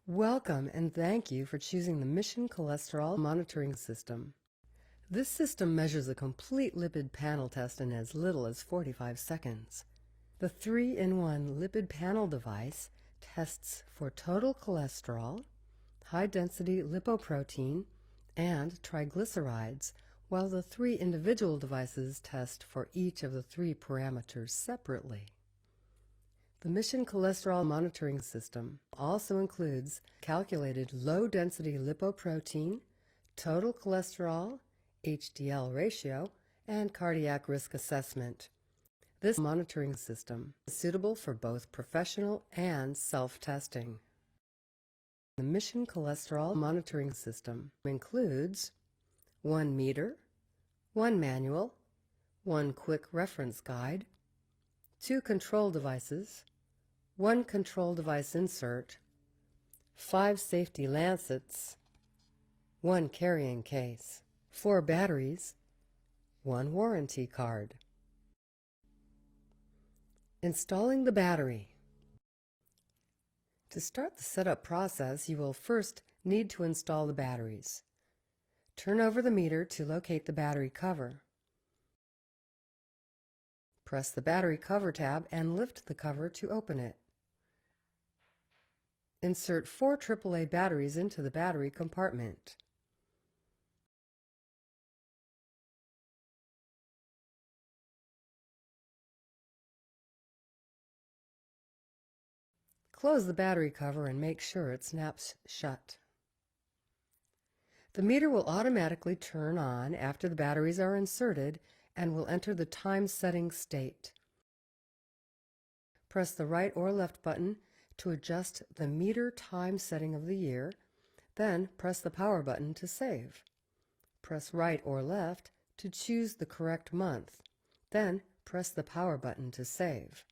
Welcome and thank you for choosing the Mission Cholesterol Monitoring System. This system measures a complete lipid panel test in as little as 45 seconds. The 3-in-1 lipid panel device tests for total cholesterol, high-density lipoprotein, and triglycerides, while the 3 individual devices test for each of the 3 parameters separately. The Mission Cholesterol Monitoring System also includes calculated low-density lipoprotein, total cholesterol, HDL ratio, and cardiac risk assessment. This monitoring system is suitable for both professional and self-testing. The Mission Cholesterol Monitoring System includes 1 meter, 1 manual, 1 quick reference guide, 2 control devices, 1 control device insert, 5 safety lancets, 1 carrying case, 4 batteries, 1 warranty card. Installing the battery. To start the setup process, you will first need to install the batteries. Turn over the meter to locate the battery cover. Press the battery cover tab and lift the cover to open it. Insert 4 AAA batteries into the battery compartment. Close the battery cover and make sure it snaps shut. The meter will automatically turn on after the batteries are inserted and will enter the time setting state. Press the right or left button to adjust the meter time setting of the year, then press the power button to save. Press right or left to choose the correct month, then press the power button to save.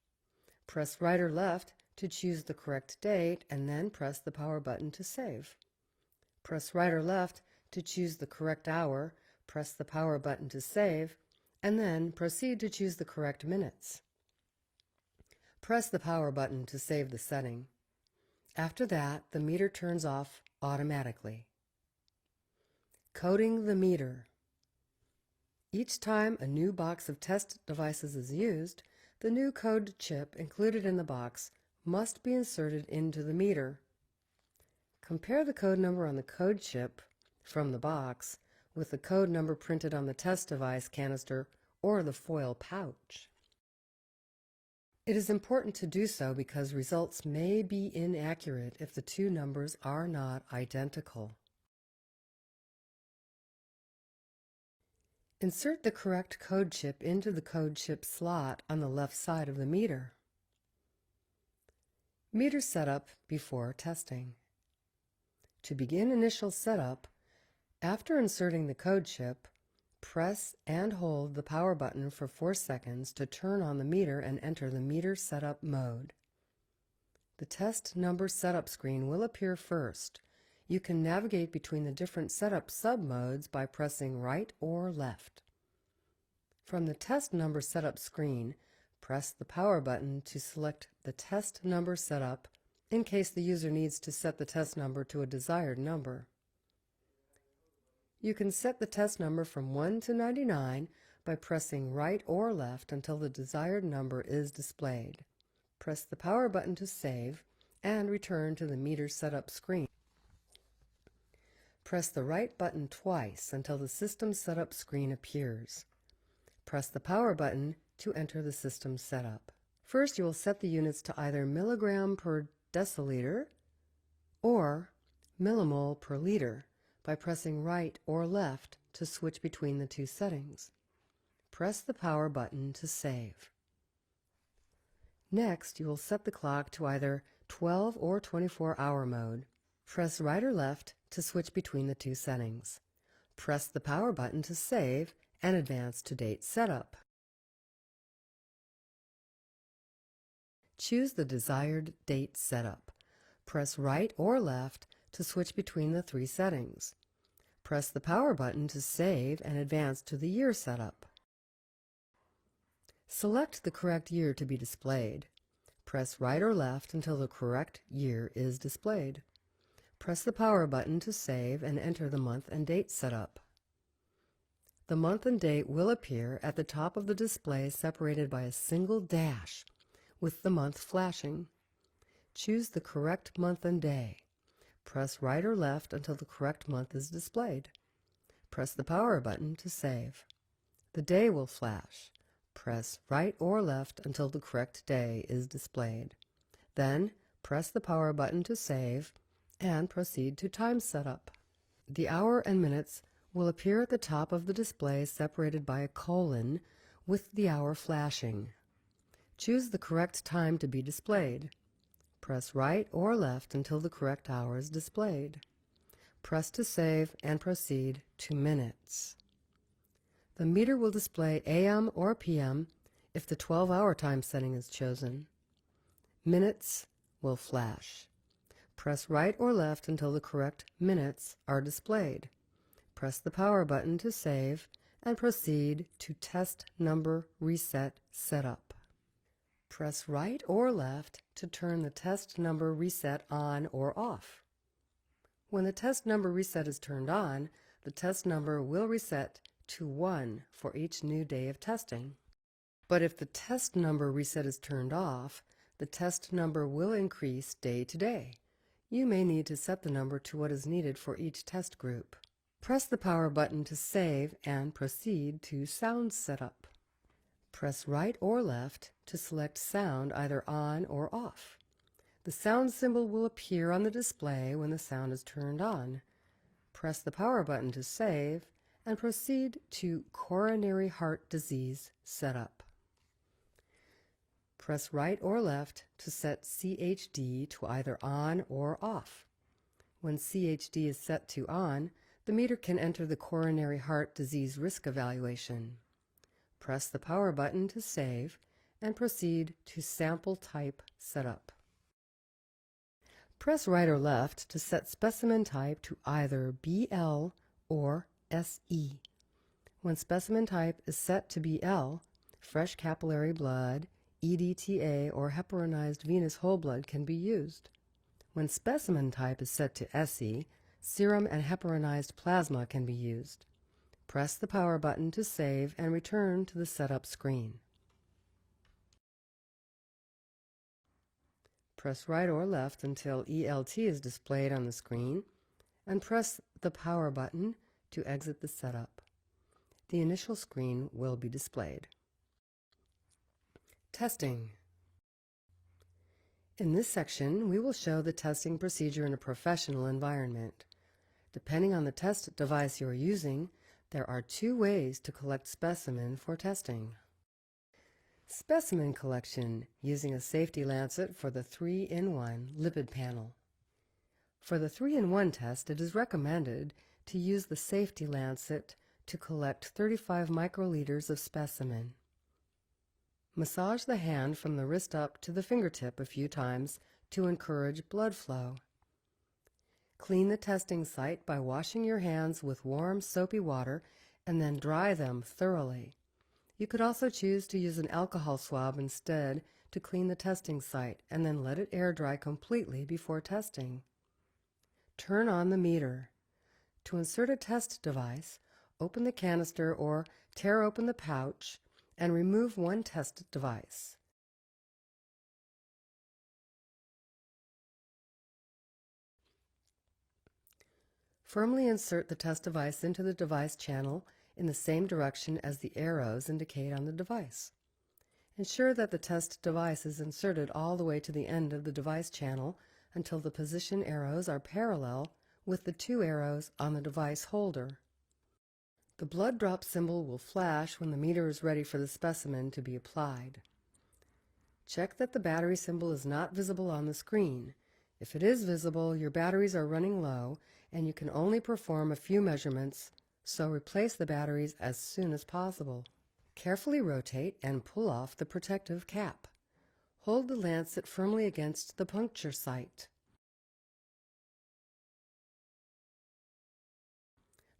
Press right or left to choose the correct date and then press the power button to save. Press right or left to choose the correct hour, press the power button to save, and then proceed to choose the correct minutes. Press the power button to save the setting. After that, the meter turns off automatically. Coding the meter. Each time a new box of test devices is used, the new code chip included in the box must be inserted into the meter. Compare the code number on the code chip from the box with the code number printed on the test device canister or the foil pouch. It is important to do so because results may be inaccurate if the two numbers are not identical. Insert the correct code chip into the code chip slot on the left side of the meter. Meter setup before testing. To begin initial setup, after inserting the code chip, press and hold the power button for 4 seconds to turn on the meter and enter the meter setup mode. The test number setup screen will appear first. You can navigate between the different setup sub-modes by pressing right or left. From the test number setup screen, press the power button to select the test number setup in case the user needs to set the test number to a desired number. You can set the test number from 1 to 99 by pressing right or left until the desired number is displayed. Press the power button to save and return to the meter setup screen. Press the right button twice until the system setup screen appears. Press the power button to enter the system setup. First, you will set the units to either milligram per deciliter or millimole per liter by pressing right or left to switch between the two settings. Press the power button to save. Next, you will set the clock to either 12 or 24-hour mode. Press right or left to switch between the two settings. Press the power button to save and advance to date setup. Choose the desired date setup. Press right or left to switch between the 3 settings. Press the power button to save and advance to the year setup. Select the correct year to be displayed. Press right or left until the correct year is displayed. Press the power button to save and enter the month and date setup. The month and date will appear at the top of the display separated by a single dash with the month flashing. Choose the correct month and day. Press right or left until the correct month is displayed. Press the power button to save. The day will flash. Press right or left until the correct day is displayed. Then press the power button to save and proceed to time setup. The hour and minutes will appear at the top of the display separated by a colon with the hour flashing. Choose the correct time to be displayed. Press right or left until the correct hour is displayed. Press to save and proceed to minutes. The meter will display AM or PM if the 12-hour time setting is chosen. Minutes will flash. Press right or left until the correct minutes are displayed. Press the power button to save and proceed to test number reset setup. Press right or left to turn the test number reset on or off. When the test number reset is turned on, the test number will reset to 1 for each new day of testing. But if the test number reset is turned off, the test number will increase day to day. You may need to set the number to what is needed for each test group. Press the power button to save and proceed to sound setup. Press right or left to select sound either on or off. The sound symbol will appear on the display when the sound is turned on. Press the power button to save and proceed to coronary heart disease setup. Press right or left to set CHD to either on or off. When CHD is set to on, the meter can enter the coronary heart disease risk evaluation. Press the power button to save and proceed to sample type setup. Press right or left to set specimen type to either BL or SE. When specimen type is set to BL, fresh capillary blood, EDTA, or heparinized venous whole blood can be used. When specimen type is set to SE, serum and heparinized plasma can be used. Press the power button to save and return to the setup screen. Press right or left until ELT is displayed on the screen, and press the power button to exit the setup. The initial screen will be displayed. Testing. In this section, we will show the testing procedure in a professional environment. Depending on the test device you are using, there are 2 ways to collect specimen for testing. Specimen collection using a safety lancet for the 3-in-1 lipid panel. For the 3-in-1 test, it is recommended to use the safety lancet to collect 35 microliters of specimen. Massage the hand from the wrist up to the fingertip a few times to encourage blood flow. Clean the testing site by washing your hands with warm, soapy water and then dry them thoroughly. You could also choose to use an alcohol swab instead to clean the testing site and then let it air dry completely before testing. Turn on the meter. To insert a test device, open the canister or tear open the pouch and remove one test device. Firmly insert the test device into the device channel in the same direction as the arrows indicate on the device. Ensure that the test device is inserted all the way to the end of the device channel until the position arrows are parallel with the 2 arrows on the device holder. The blood drop symbol will flash when the meter is ready for the specimen to be applied. Check that the battery symbol is not visible on the screen. If it is visible, your batteries are running low and you can only perform a few measurements, so replace the batteries as soon as possible. Carefully rotate and pull off the protective cap. Hold the lancet firmly against the puncture site.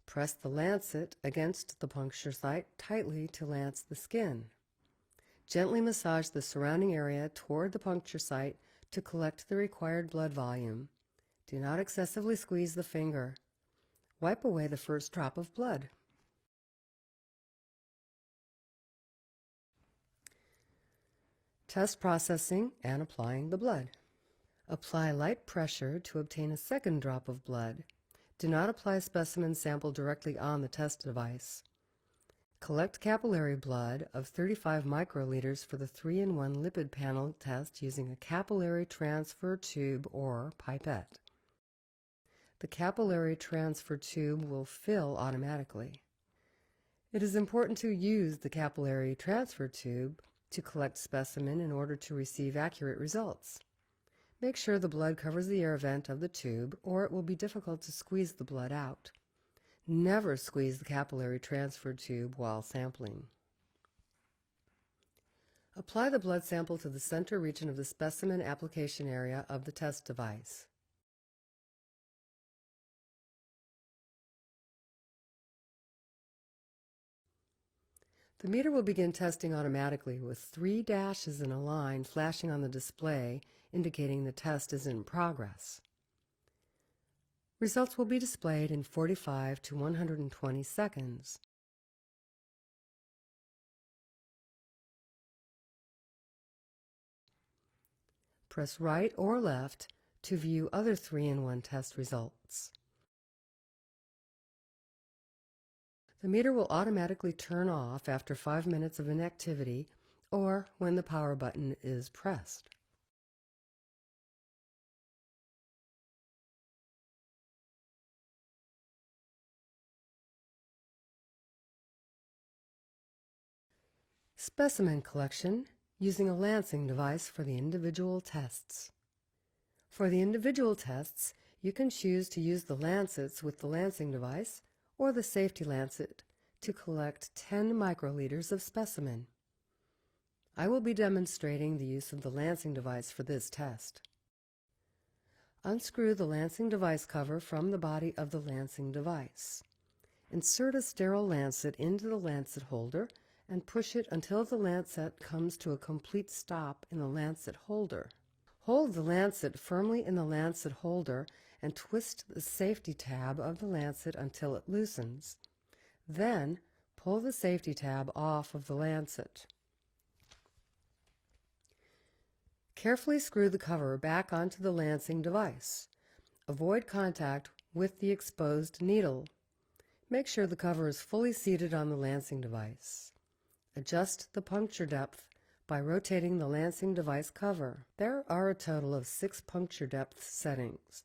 Press the lancet against the puncture site tightly to lance the skin. Gently massage the surrounding area toward the puncture site to collect the required blood volume. Do not excessively squeeze the finger. Wipe away the first drop of blood. Test processing and applying the blood. Apply light pressure to obtain a second drop of blood. Do not apply specimen sample directly on the test device. Collect capillary blood of 35 microliters for the 3-in-1 lipid panel test using a capillary transfer tube or pipette. The capillary transfer tube will fill automatically. It is important to use the capillary transfer tube to collect specimen in order to receive accurate results. Make sure the blood covers the air vent of the tube, or it will be difficult to squeeze the blood out. Never squeeze the capillary transfer tube while sampling. Apply the blood sample to the center region of the specimen application area of the test device. The meter will begin testing automatically with 3 dashes in a line flashing on the display indicating the test is in progress. Results will be displayed in 45 to 120 seconds. Press right or left to view other 3-in-1 test results. The meter will automatically turn off after 5 minutes of inactivity or when the power button is pressed. Specimen collection using a lancing device for the individual tests. For the individual tests, you can choose to use the lancets with the lancing device or the safety lancet to collect 10 microliters of specimen. I will be demonstrating the use of the lancing device for this test. Unscrew the lancing device cover from the body of the lancing device. Insert a sterile lancet into the lancet holder and push it until the lancet comes to a complete stop in the lancet holder. Hold the lancet firmly in the lancet holder and twist the safety tab of the lancet until it loosens. Then, pull the safety tab off of the lancet. Carefully screw the cover back onto the lancing device. Avoid contact with the exposed needle. Make sure the cover is fully seated on the lancing device. Adjust the puncture depth by rotating the lancing device cover. There are a total of 6 puncture depth settings.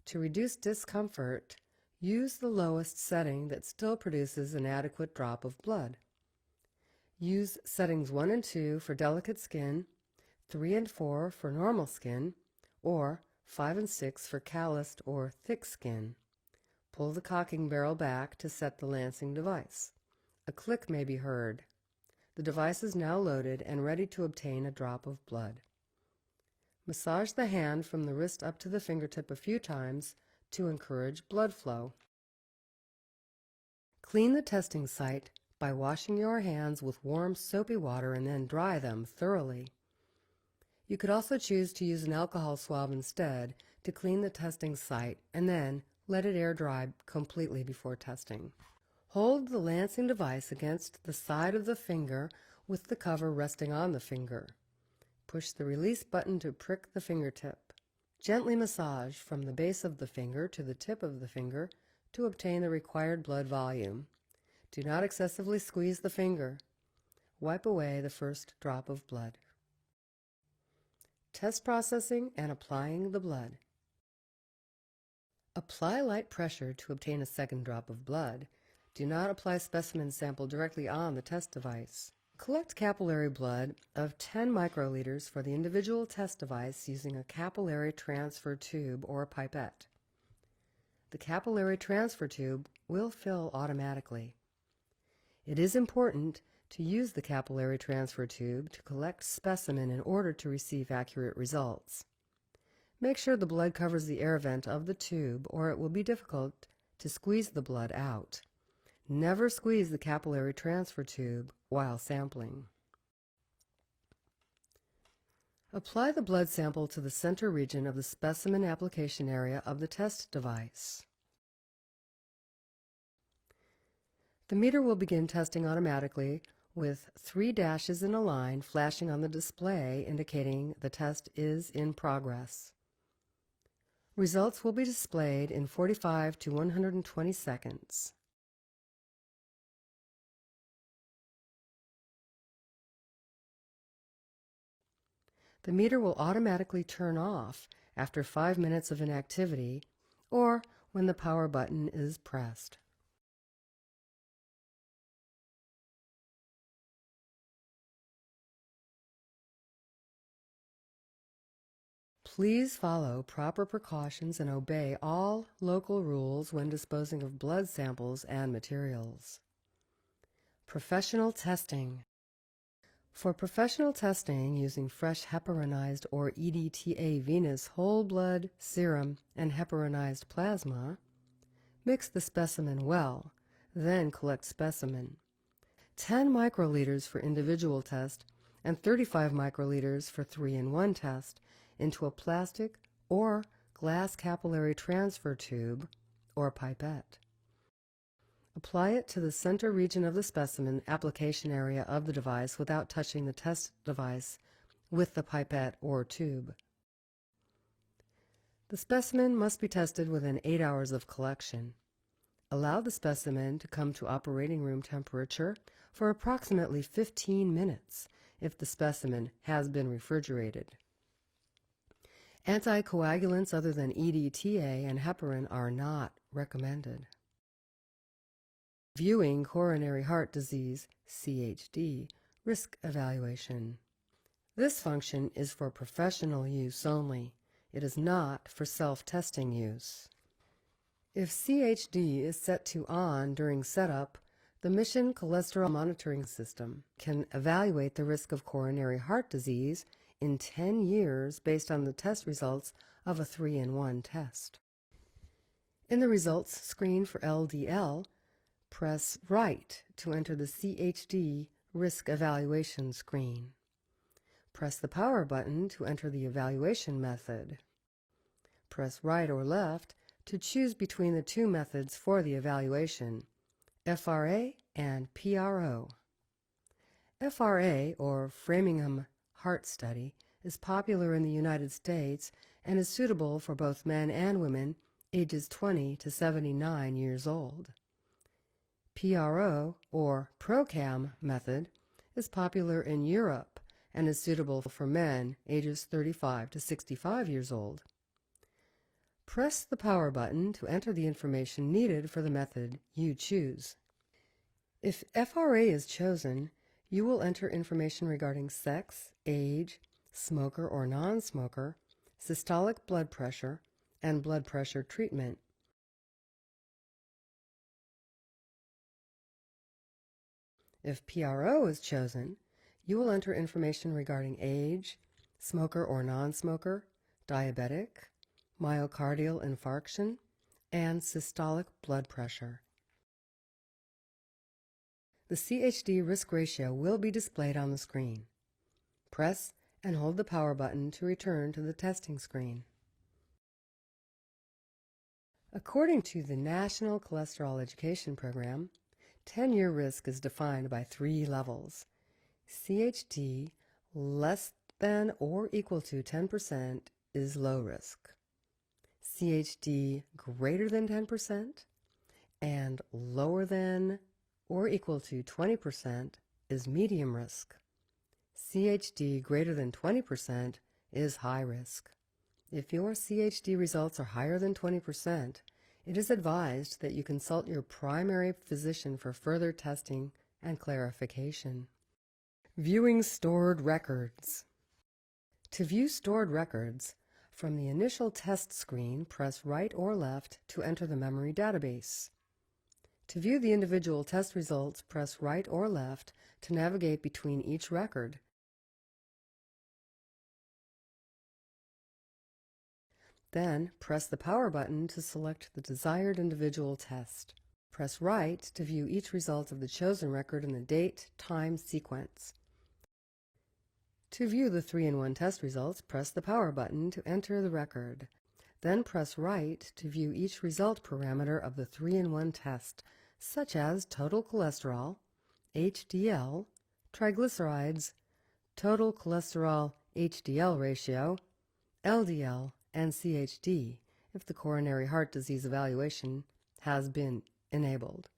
To reduce discomfort, use the lowest setting that still produces an adequate drop of blood. Use settings 1 and 2 for delicate skin, 3 and 4 for normal skin, or 5 and 6 for calloused or thick skin. Pull the cocking barrel back to set the lancing device. A click may be heard. The device is now loaded and ready to obtain a drop of blood. Massage the hand from the wrist up to the fingertip a few times to encourage blood flow. Clean the testing site by washing your hands with warm soapy water and then dry them thoroughly. You could also choose to use an alcohol swab instead to clean the testing site and then let it air dry completely before testing. Hold the lancing device against the side of the finger with the cover resting on the finger. Push the release button to prick the fingertip. Gently massage from the base of the finger to the tip of the finger to obtain the required blood volume. Do not excessively squeeze the finger. Wipe away the first drop of blood. Test processing and applying the blood. Apply light pressure to obtain a second drop of blood. Do not apply specimen sample directly on the test device. Collect capillary blood of 10 microliters for the individual test device using a capillary transfer tube or pipette. The capillary transfer tube will fill automatically. It is important to use the capillary transfer tube to collect specimen in order to receive accurate results. Make sure the blood covers the air vent of the tube or it will be difficult to squeeze the blood out. Never squeeze the capillary transfer tube while sampling. Apply the blood sample to the center region of the specimen application area of the test device. The meter will begin testing automatically with 3 dashes in a line flashing on the display indicating the test is in progress. Results will be displayed in 45 to 120 seconds. The meter will automatically turn off after 5 minutes of inactivity or when the power button is pressed. Please follow proper precautions and obey all local rules when disposing of blood samples and materials. Professional testing. For professional testing using fresh heparinized or EDTA venous whole blood, serum, and heparinized plasma, mix the specimen well, then collect specimen. 10 microliters for individual test and 35 microliters for 3-in-1 test into a plastic or glass capillary transfer tube or pipette. Apply it to the center region of the specimen application area of the device without touching the test device with the pipette or tube. The specimen must be tested within 8 hours of collection. Allow the specimen to come to operating room temperature for approximately 15 minutes if the specimen has been refrigerated. Anticoagulants other than EDTA and heparin are not recommended. Viewing coronary heart disease, CHD, risk evaluation. This function is for professional use only. It is not for self-testing use. If CHD is set to on during setup, the Mission Cholesterol Monitoring System can evaluate the risk of coronary heart disease in 10 years based on the test results of a 3-in-1 test. In the results screen for LDL, press right to enter the CHD risk evaluation screen. Press the power button to enter the evaluation method. Press right or left to choose between the two methods for the evaluation, FRA and PRO. FRA, or Framingham Heart Study, is popular in the United States and is suitable for both men and women ages 20 to 79 years old. PRO, or ProCam method, is popular in Europe and is suitable for men ages 35 to 65 years old. Press the power button to enter the information needed for the method you choose. If FRA is chosen, you will enter information regarding sex, age, smoker or non-smoker, systolic blood pressure, and blood pressure treatment. If PRO is chosen, you will enter information regarding age, smoker or non-smoker, diabetic, myocardial infarction, and systolic blood pressure. The CHD risk ratio will be displayed on the screen. Press and hold the power button to return to the testing screen. According to the National Cholesterol Education Program, 10-year risk is defined by 3 levels. CHD less than or equal to 10% is low risk. CHD greater than 10% and lower than or equal to 20% is medium risk. CHD greater than 20% is high risk. If your CHD results are higher than 20%, it is advised that you consult your primary physician for further testing and clarification. Viewing stored records. To view stored records, from the initial test screen, press right or left to enter the memory database. To view the individual test results, press right or left to navigate between each record. Then, press the power button to select the desired individual test. Press right to view each result of the chosen record in the date, time sequence. To view the 3-in-1 test results, press the power button to enter the record. Then press right to view each result parameter of the 3-in-1 test, such as total cholesterol, HDL, triglycerides, total cholesterol HDL ratio, LDL, and CHD if the coronary heart disease evaluation has been enabled.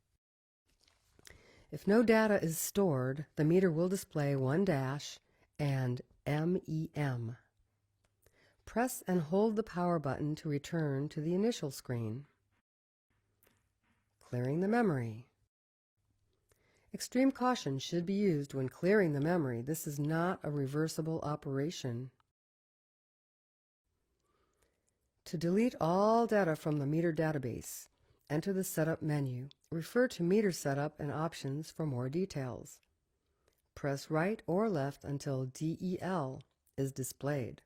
If no data is stored, the meter will display 1 dash and MEM. Press and hold the power button to return to the initial screen. Clearing the memory. Extreme caution should be used when clearing the memory. This is not a reversible operation. To delete all data from the meter database, enter the Setup menu. Refer to Meter Setup and Options for more details. Press right or left until DEL is displayed.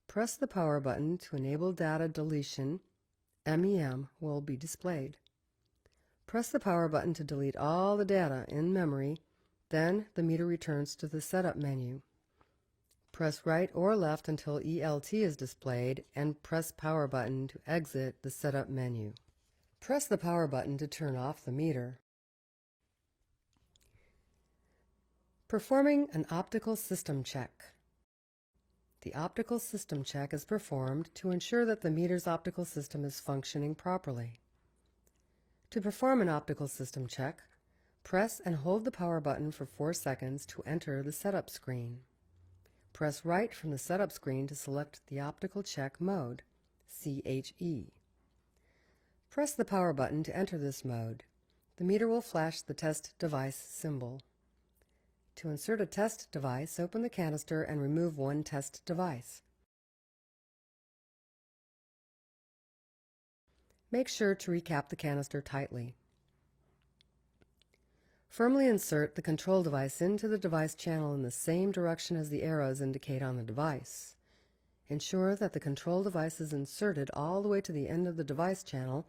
Press the power button to enable data deletion. MEM will be displayed. Press the power button to delete all the data in memory, then the meter returns to the Setup menu. Press right or left until ELT is displayed and press power button to exit the Setup menu. Press the power button to turn off the meter. Performing an optical system check. The optical system check is performed to ensure that the meter's optical system is functioning properly. To perform an optical system check, press and hold the power button for 4 seconds to enter the setup screen. Press right from the setup screen to select the optical check mode, CHE. Press the power button to enter this mode. The meter will flash the test device symbol. To insert a test device, open the canister and remove one test device. Make sure to recap the canister tightly. Firmly insert the control device into the device channel in the same direction as the arrows indicate on the device. Ensure that the control device is inserted all the way to the end of the device channel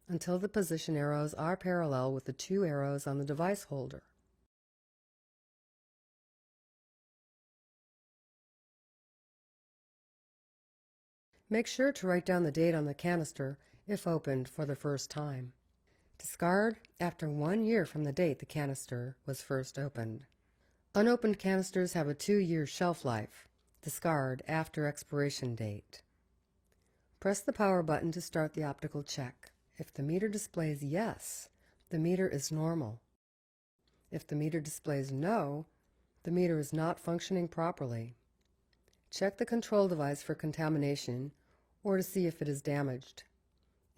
until the position arrows are parallel with the 2 arrows on the device holder. Make sure to write down the date on the canister if opened for the first time. Discard after 1 year from the date the canister was first opened. Unopened canisters have a 2-year shelf life. Discard after expiration date. Press the power button to start the optical check. If the meter displays yes, the meter is normal. If the meter displays no, the meter is not functioning properly. Check the control device for contamination or to see if it is damaged.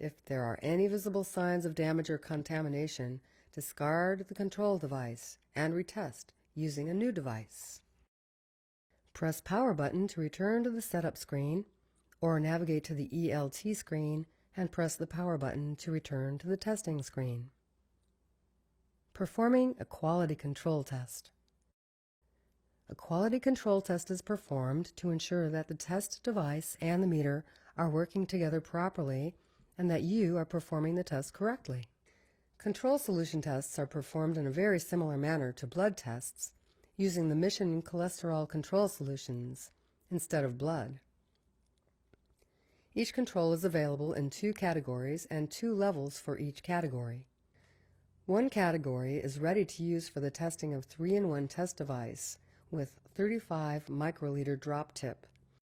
If there are any visible signs of damage or contamination, discard the control device and retest using a new device. Press power button to return to the setup screen or navigate to the ELT screen and press the power button to return to the testing screen. Performing a quality control test. A quality control test is performed to ensure that the test device and the meter are working together properly and that you are performing the test correctly. Control solution tests are performed in a very similar manner to blood tests, using the Mission cholesterol control solutions instead of blood. Each control is available in 2 categories and 2 levels for each category. One category is ready to use for the testing of 3-in-1 test device with 35 microliter drop tip.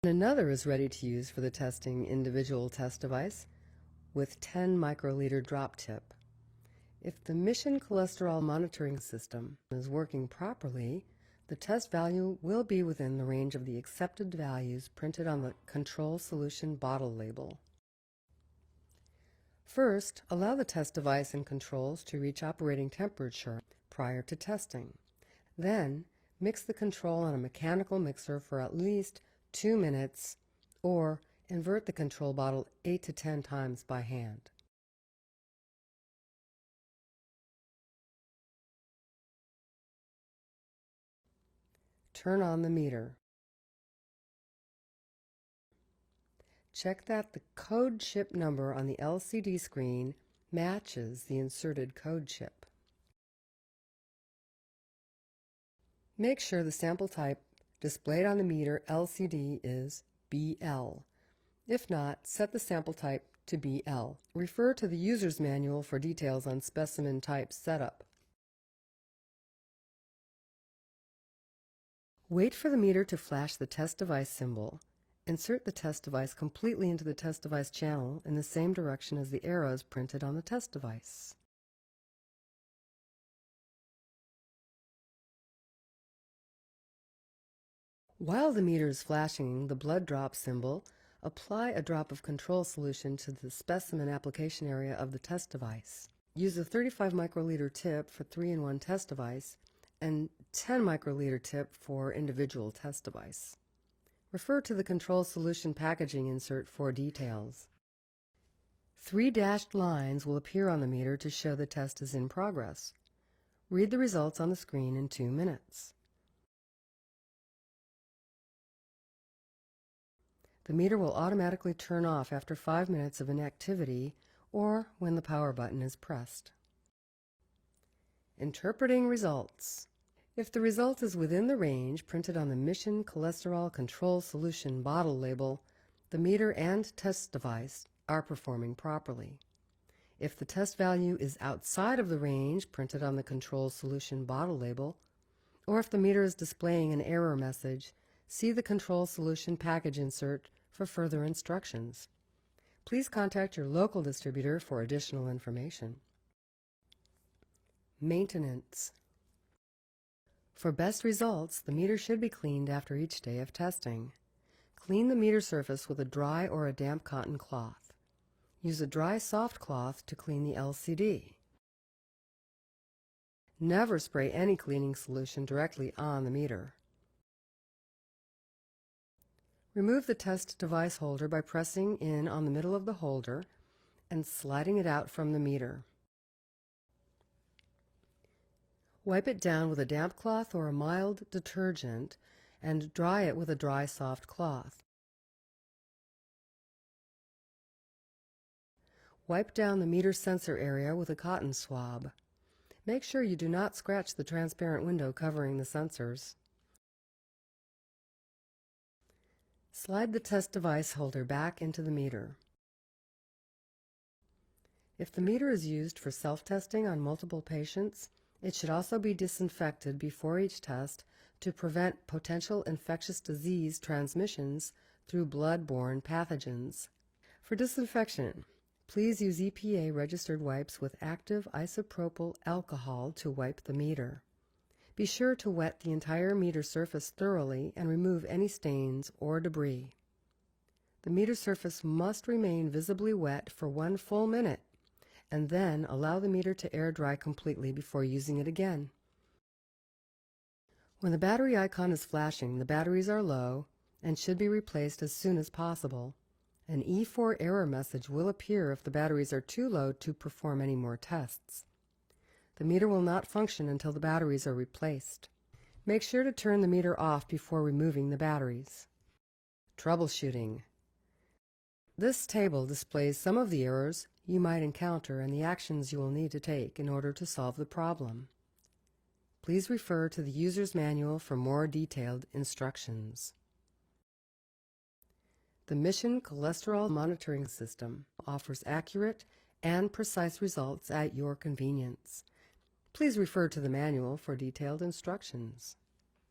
And another is ready to use for the testing individual test device with 10 microliter drop tip. If the Mission cholesterol monitoring system is working properly, the test value will be within the range of the accepted values printed on the control solution bottle label. First, allow the test device and controls to reach operating temperature prior to testing. Then, mix the control on a mechanical mixer for at least 2 minutes or invert the control bottle 8 to 10 times by hand. Turn on the meter. Check that the code chip number on the LCD screen matches the inserted code chip. Make sure the sample type displayed on the meter LCD is BL. If not, set the sample type to BL. Refer to the user's manual for details on specimen type setup. Wait for the meter to flash the test device symbol. Insert the test device completely into the test device channel in the same direction as the arrows printed on the test device. While the meter is flashing the blood drop symbol, apply a drop of control solution to the specimen application area of the test device. Use a 35 microliter tip for 3-in-1 test device and 10 microliter tip for individual test device. Refer to the control solution packaging insert for details. 3 dashed lines will appear on the meter to show the test is in progress. Read the results on the screen in 2 minutes. The meter will automatically turn off after 5 minutes of inactivity or when the power button is pressed. Interpreting results. If the result is within the range printed on the Mission Cholesterol Control Solution bottle label, the meter and test device are performing properly. If the test value is outside of the range printed on the Control Solution bottle label, or if the meter is displaying an error message, see the Control Solution package insert for further instructions. Please contact your local distributor for additional information. Maintenance. For best results, the meter should be cleaned after each day of testing. Clean the meter surface with a dry or a damp cotton cloth. Use a dry soft cloth to clean the LCD. Never spray any cleaning solution directly on the meter. Remove the test device holder by pressing in on the middle of the holder and sliding it out from the meter. Wipe it down with a damp cloth or a mild detergent and dry it with a dry soft cloth. Wipe down the meter sensor area with a cotton swab. Make sure you do not scratch the transparent window covering the sensors. Slide the test device holder back into the meter. If the meter is used for self-testing on multiple patients, it should also be disinfected before each test to prevent potential infectious disease transmissions through blood-borne pathogens. For disinfection, please use EPA-registered wipes with active isopropyl alcohol to wipe the meter. Be sure to wet the entire meter surface thoroughly and remove any stains or debris. The meter surface must remain visibly wet for 1 full minute, and then allow the meter to air dry completely before using it again. When the battery icon is flashing, the batteries are low and should be replaced as soon as possible. An E4 error message will appear if the batteries are too low to perform any more tests. The meter will not function until the batteries are replaced. Make sure to turn the meter off before removing the batteries. Troubleshooting. This table displays some of the errors you might encounter and the actions you will need to take in order to solve the problem. Please refer to the user's manual for more detailed instructions. The Mission Cholesterol Monitoring System offers accurate and precise results at your convenience. Please refer to the manual for detailed instructions.